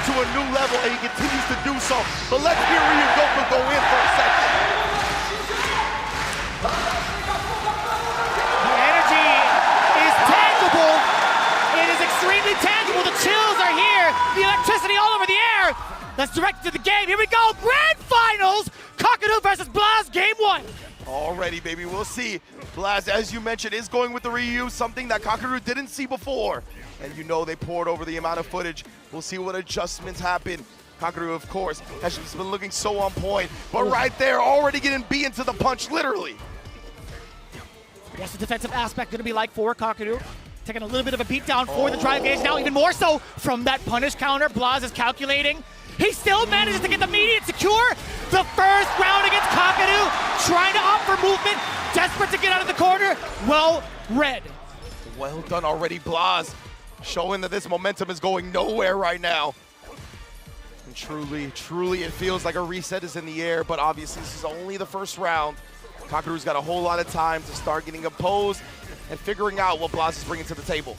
to a new level, and he continues to do so. But let's hear Goku go in for a second. The energy is tangible. It is extremely tangible. The chills are here. The electricity all over the air. Let's direct to the game. Here we go. Grand Finals. Kakeru versus Blaz, game 1. Already, baby, we'll see. Blaz, as you mentioned, is going with the Ryu, something that Kakeru didn't see before. And you know they poured over the amount of footage. We'll see what adjustments happen. Kakeru, of course, has just been looking so on point. But right there, already getting beaten to the punch, literally. What's the defensive aspect going to be like for Kakeru? Taking a little bit of a beatdown for the drive gauge. Now even more so from that punish counter. Blaz is calculating. He still manages to get the immediate secure. The first round against Kakeru, trying to opt for movement, desperate to get out of the corner. Well read. Well done already, Blaz. Showing that this momentum is going nowhere right now. And truly, it feels like a reset is in the air, but obviously this is only the first round. Kakeru's got a whole lot of time to start getting composed and figuring out what Blaz is bringing to the table.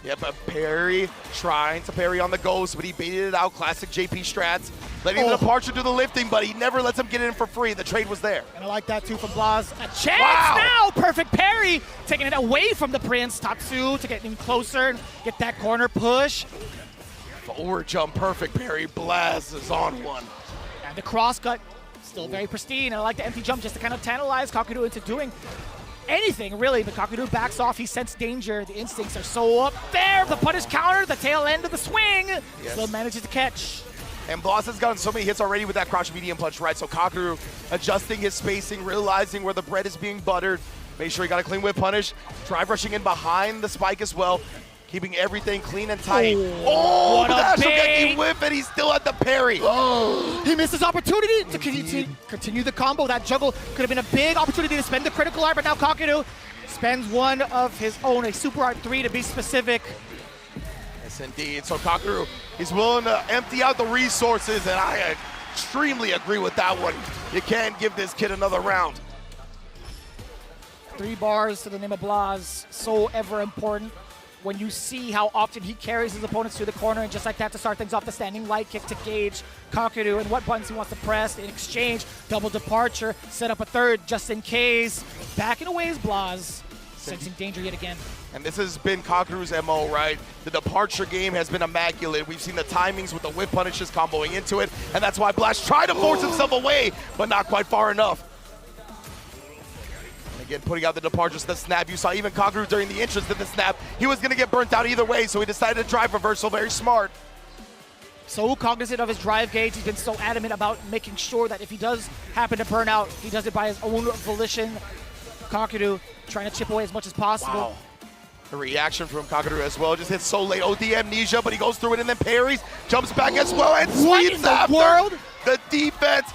Yep, a parry, trying to parry on the ghost, but he baited it out. Classic JP strats. Letting the departure do the lifting, but he never lets him get in for free. The trade was there. And I like that too from Blaz. A chance now! Perfect parry! Taking it away from the Prince. Tatsu to get him closer and get that corner push. Forward jump, perfect parry. Blaz is on one. And the cross cut, still very pristine. And I like the empty jump just to kind of tantalize Kakeru into doing anything, really, but Kakeru backs off. He sensed danger. The instincts are so up there. The punish counter, the tail end of the swing. Yes. Still manages to catch. And Blaz has gotten so many hits already with that crouch medium punch, right? So Kakeru adjusting his spacing, realizing where the bread is being buttered. Make sure he got a clean whip punish. Drive rushing in behind the spike as well. Keeping everything clean and tight. Oh, what a big whip, and he's still at the parry. He missed his opportunity to continue the combo. That juggle could have been a big opportunity to spend the critical art, but now Kakeru spends one of his own, a Super Art 3 to be specific. Yes, indeed. So Kakeru is willing to empty out the resources, and I extremely agree with that one. You can't give this kid another round. 3 bars to the name of Blaz, so ever important. When you see how often he carries his opponents to the corner, and just like that to start things off, the standing light kick to gauge Kakeru and what buttons he wants to press in exchange. Double departure, set up a third just in case. Backing away is Blaz, sensing danger yet again. And this has been Kakeru's MO, right? The departure game has been immaculate. We've seen the timings with the whip punishes comboing into it, and that's why Blaz tried to force himself away, but not quite far enough. Again, putting out the departures, the snap. You saw even Kakeru during the entrance of the snap. He was going to get burnt out either way, so he decided to drive reversal. Very smart. So cognizant of his drive gauge. He's been so adamant about making sure that if he does happen to burn out, he does it by his own volition. Kakeru trying to chip away as much as possible. Wow. The reaction from Kakeru as well. Just hits so late. OD amnesia, but he goes through it and then parries. Jumps back as well and sweeps after. The defense.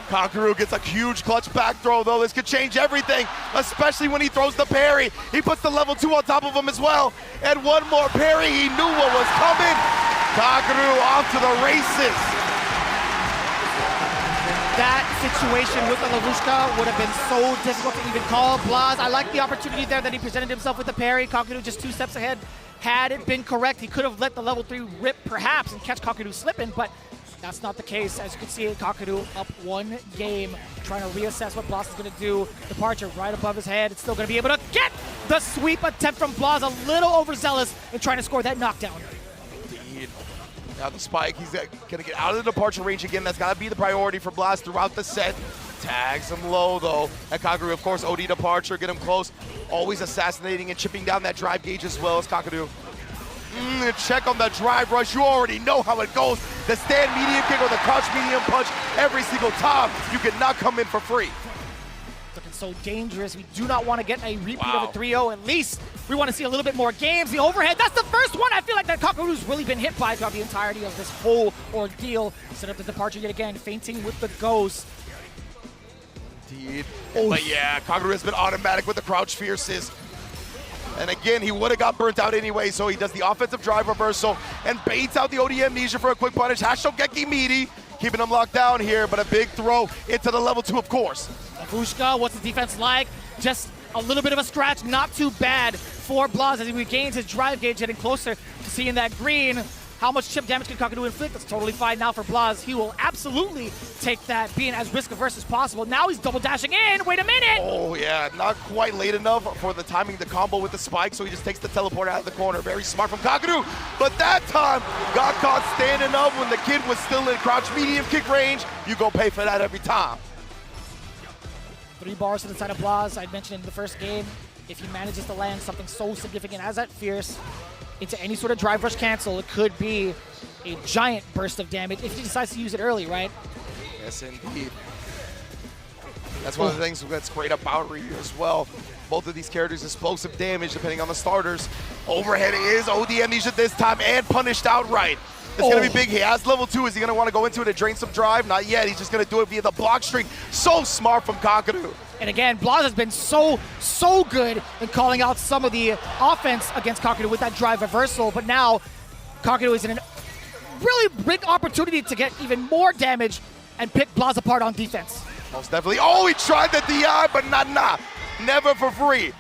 Kakeru gets a huge clutch back throw, though. This could change everything, especially when he throws the parry. He puts the level 2 on top of him as well. And one more parry. He knew what was coming. Kakeru off to the races. That situation with the Lavushka would have been so difficult to even call. Blaz, I like the opportunity there that he presented himself with the parry. Kakeru just 2 steps ahead. Had it been correct, he could have let the level 3 rip perhaps and catch Kakeru slipping, but that's not the case. As you can see, Kakeru up 1 game, trying to reassess what Blaz is going to do. Departure right above his head. It's still going to be able to get the sweep attempt from Blaz. A little overzealous in trying to score that knockdown. Indeed. Now the spike, he's going to get out of the departure range again. That's got to be the priority for Blaz throughout the set. Tags him low, though. And Kakeru, of course, OD departure, get him close. Always assassinating and chipping down that drive gauge as well as Kakeru. Check on the drive rush. You already know how it goes. The stand medium kick or the crouch medium punch every single time. You cannot come in for free. Looking so dangerous. We do not want to get a repeat of a 3-0. At least we want to see a little bit more games. The overhead, that's the first one I feel like that Kakeru's really been hit by throughout the entirety of this whole ordeal. Set up the departure yet again, feinting with the ghost. Indeed. But yeah, Kakeru has been automatic with the crouch fierces. And again, he would have got burnt out anyway, so he does the offensive drive reversal and baits out the OD amnesia for a quick punish. Hashogeki meaty, keeping him locked down here, but a big throw into the level 2, of course. Lavushka, what's the defense like? Just a little bit of a scratch, not too bad for Blaz as he regains his drive gauge, getting closer to seeing that green. How much chip damage can Kakeru inflict? That's totally fine now for Blaz. He will absolutely take that, being as risk-averse as possible. Now he's double dashing in. Wait a minute! Oh, yeah, not quite late enough for the timing to combo with the spike, so he just takes the teleport out of the corner. Very smart from Kakeru, but that time got caught standing up when the kid was still in crouch medium kick range. You go pay for that every time. 3 bars to the side of Blaz. I mentioned in the first game, if he manages to land something so significant as that Fierce into any sort of drive rush cancel, it could be a giant burst of damage if he decides to use it early, right? Yes, indeed. That's one of the things that's great about Ryu as well. Both of these characters, explosive damage depending on the starters. Overhead is OD amnesia this time and punished outright. It's going to be big. He has level 2. Is he going to want to go into it and drain some drive? Not yet. He's just going to do it via the block string. So smart from Kakeru. And again, Blaz has been so good in calling out some of the offense against Kakeru with that drive reversal. But now, Kakeru is in a really big opportunity to get even more damage and pick Blaz apart on defense. Most definitely. Oh, he tried the DI, but nah. Never for free.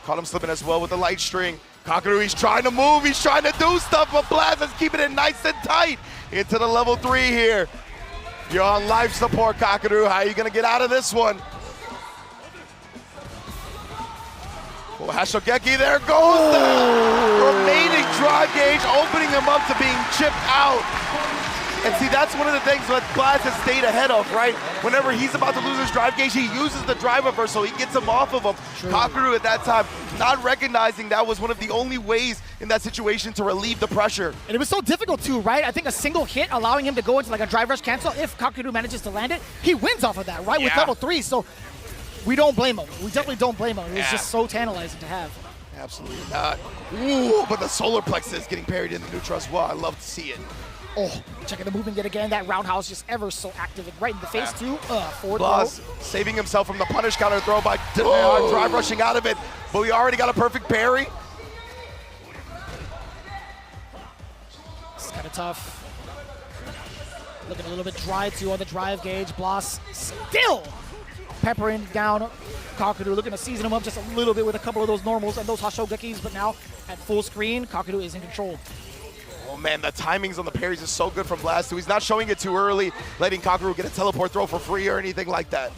Caught him slipping as well with the light string. Kakeru, he's trying to move, he's trying to do stuff, but Blaz is keeping it nice and tight into the level 3 here. You're on life support, Kakeru. How are you going to get out of this one? Oh, Hashogeki, there goes the remaining drive gauge, opening him up to being chipped out. And see, that's one of the things that Blaz has stayed ahead of, right? Whenever he's about to lose his drive gauge, he uses the drive reversal, he gets him off of him. True. Kakeru at that time, not recognizing that was one of the only ways in that situation to relieve the pressure. And it was so difficult too, right? I think a single hit allowing him to go into like a drive rush cancel, if Kakeru manages to land it, he wins off of that, right? Yeah. With level 3, so we don't blame him. We definitely don't blame him. It was just so tantalizing to have. Absolutely not. Ooh, but the solar plexus getting parried in the neutral as well. I love to see it. Oh, checking the movement yet again. That roundhouse just ever so active and right in the face too. Forward Blaz saving himself from the punish counter throw by drive rushing out of it, but we already got a perfect parry. It's kind of tough. Looking a little bit dry too on the drive gauge. Blaz still peppering down Kakeru, looking to season him up just a little bit with a couple of those normals and those Hashogekis, but now at full screen, Kakeru is in control. Oh man, the timings on the parries is so good from Blaz too. He's not showing it too early, letting Kakeru get a teleport throw for free or anything like that.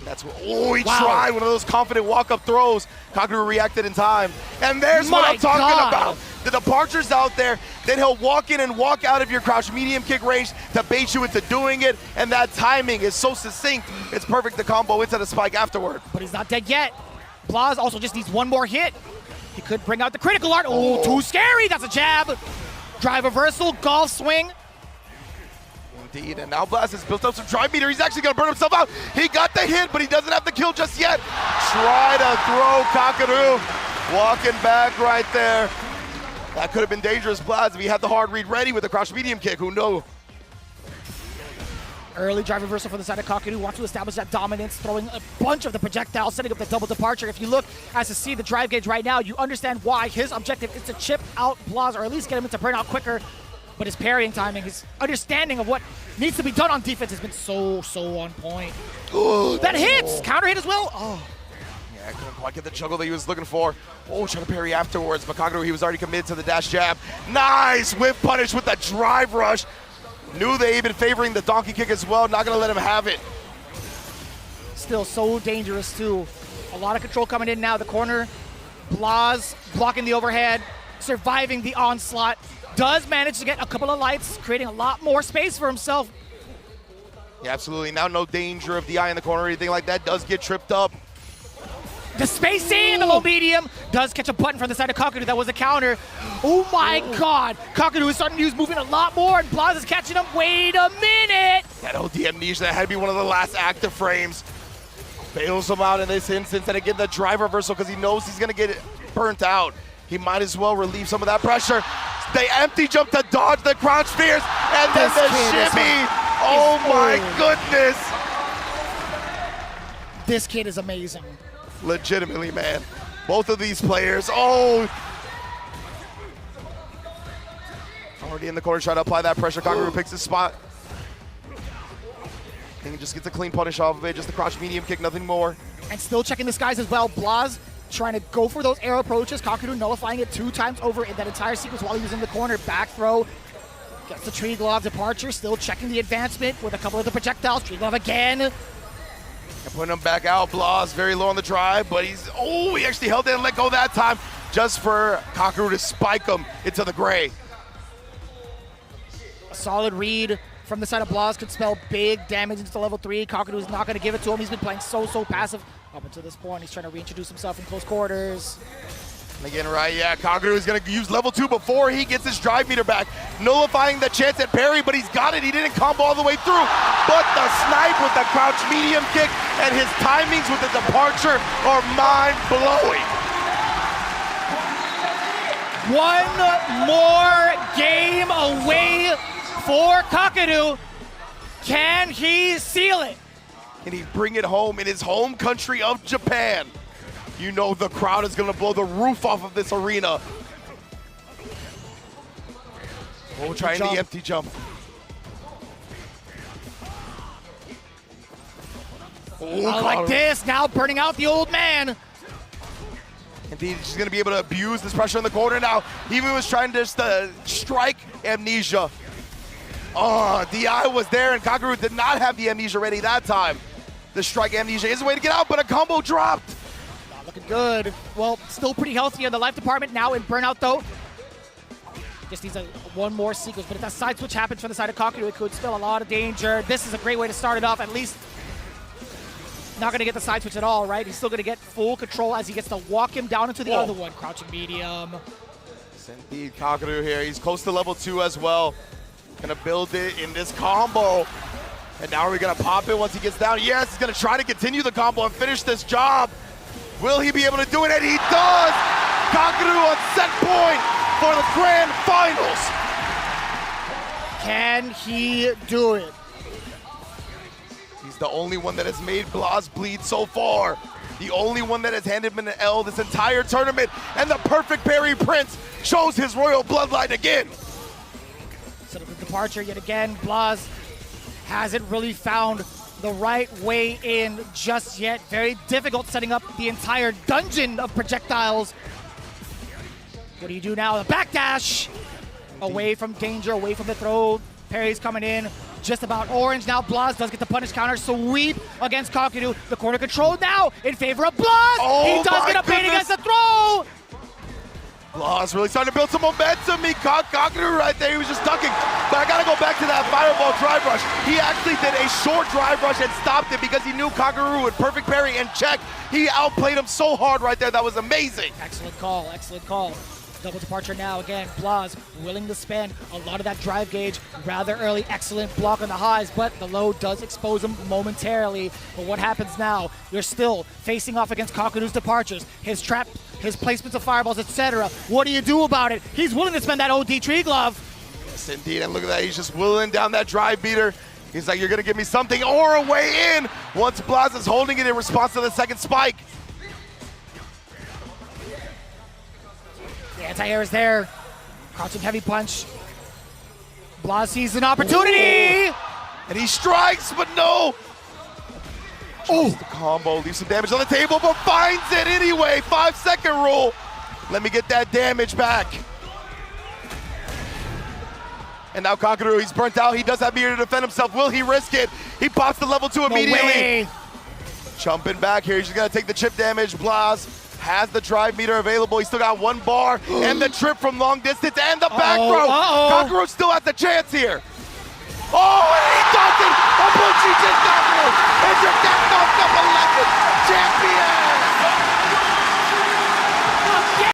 That's what, he tried one of those confident walk-up throws. Kakeru reacted in time. And there's what I'm talking about. The departure's out there, then he'll walk in and walk out of your crouch medium kick range to bait you into doing it, and that timing is so succinct, it's perfect to combo into the spike afterward. But he's not dead yet. Blaz also just needs one more hit. He could bring out the critical art. Oh, too scary. That's a jab. Drive reversal, golf swing. Indeed, and now Blaz has built up some drive meter. He's actually going to burn himself out. He got the hit, but he doesn't have the kill just yet. Try to throw Kakeru. Walking back right there. That could have been dangerous, Blaz, if he had the hard read ready with the crouch medium kick. Who knows? Early drive reversal for the side of Kakeru. Wants to establish that dominance, throwing a bunch of the projectiles, setting up the double departure. If you look as to see the drive gauge right now, you understand why his objective is to chip out Blaz, or at least get him into burn out quicker. But his parrying timing, his understanding of what needs to be done on defense has been so on point. That hits! Counter hit as well. Oh. Yeah, couldn't quite get the juggle that he was looking for. Oh, trying to parry afterwards, but Kakeru, he was already committed to the dash jab. Nice whip punish with the drive rush. Knew they had been favoring the donkey kick as well. Not going to let him have it. Still so dangerous, too. A lot of control coming in now. The corner. Blaz blocking the overhead, surviving the onslaught. Does manage to get a couple of lights, creating a lot more space for himself. Yeah, absolutely. Now no danger of the eye in the corner or anything like that. Does get tripped up. The spacing in the low medium does catch a button from the side of Kakeru. That was a counter. Oh my God. Kakeru is starting to use moving a lot more, and Blaz is catching him. Wait a minute. That OD amnesia, that had to be one of the last active frames. Bails him out in this instance, and again the drive reversal because he knows he's going to get it burnt out. He might as well relieve some of that pressure. They empty jump to dodge the crouch fierce, and then the shimmy. Oh my goodness. This kid is amazing. Legitimately, man. Both of these players, already in the corner trying to apply that pressure. Kakeru picks his spot. And he just gets a clean punish off of it. Just the crouch medium kick, nothing more. And still checking the skies as well. Blaz trying to go for those air approaches. Kakeru nullifying it 2 times over in that entire sequence while he was in the corner. Back throw. Gets the Tree Glove departure, still checking the advancement with a couple of the projectiles. Tree Glove again. And putting him back out. Blaz very low on the drive, but he actually held it and let go that time just for Kakeru to spike him into the gray. A solid read from the side of Blaz could spell big damage into level 3. Kakeru is not going to give it to him. He's been playing so passive up until this point. He's trying to reintroduce himself in close quarters. And again, right, yeah, Kakeru is going to use level 2 before he gets his drive meter back, nullifying the chance at parry, but he's got it. He didn't combo all the way through, but the snipe with the crouch medium kick and his timings with the departure are mind-blowing. One more game away for Kakeru. Can he seal it? Can he bring it home in his home country of Japan? You know the crowd is going to blow the roof off of this arena. Oh, trying the empty jump. Oh, like this, now burning out the old man. Indeed, she's going to be able to abuse this pressure in the corner now. He even was trying to just strike Amnesia. Oh, DI was there, and Kakeru did not have the Amnesia ready that time. The strike Amnesia is a way to get out, but a combo dropped. Not looking good. Well, still pretty healthy in the life department now in burnout, though. Just needs one more sequence, but if that side switch happens from the side of Kakeru, it could spell a lot of danger. This is a great way to start it off, at least. Not going to get the side switch at all, right? He's still going to get full control as he gets to walk him down into the other one. Crouching medium. Yes, indeed, Kakeru here. He's close to level 2 as well. Gonna build it in this combo. And now we're gonna pop it once he gets down. Yes, he's gonna try to continue the combo and finish this job. Will he be able to do it? And he does! Kakeru on set point for the grand finals. Can he do it? He's the only one that has made Blaz bleed so far. The only one that has handed him an L this entire tournament. And the perfect parry prince shows his royal bloodline again. Sort of the departure yet again. Blaz hasn't really found the right way in just yet. Very difficult setting up the entire dungeon of projectiles. What do you do now? The backdash! Away from danger, away from the throw. Parry's coming in. Just about orange now. Blaz does get the punish counter. Sweep against Kakeru. The corner control now in favor of Blaz. Oh, he does get a bait against the throw. Blaz really starting to build some momentum. He caught Kakeru right there. He was just ducking. But I got to go back to that fireball drive rush. He actually did a short drive rush and stopped it because he knew Kakeru would perfect parry and check. He outplayed him so hard right there. That was amazing. Excellent call. Excellent call. Double departure now again. Blaz willing to spend a lot of that drive gauge rather early. Excellent block on the highs, but the low does expose him momentarily. But what happens now? You're still facing off against Kakeru's departures, his trap, his placements of fireballs, etc. What do you do about it? He's willing to spend that OD Tree Glove. Yes, indeed. And look at that. He's just willing down that drive beater. He's like, you're going to give me something or a way in once Blaz is holding it in response to the second spike. The anti-air is there. Crouching heavy punch. Blaz sees an opportunity! And he strikes, but no. Oh, the combo leaves some damage on the table, but finds it anyway. 5-second rule. Let me get that damage back. And now Kakeru, he's burnt out. He does have meter to defend himself. Will he risk it? He pops the level 2 immediately. Jumping back here. He's just gonna take the chip damage. Blaz has the drive meter available. He's still got 1 bar and the trip from long distance and the back throw. Kakeru still has the chance here. Oh, and he does it! Abuchi just Kakeru is your Capcom number 11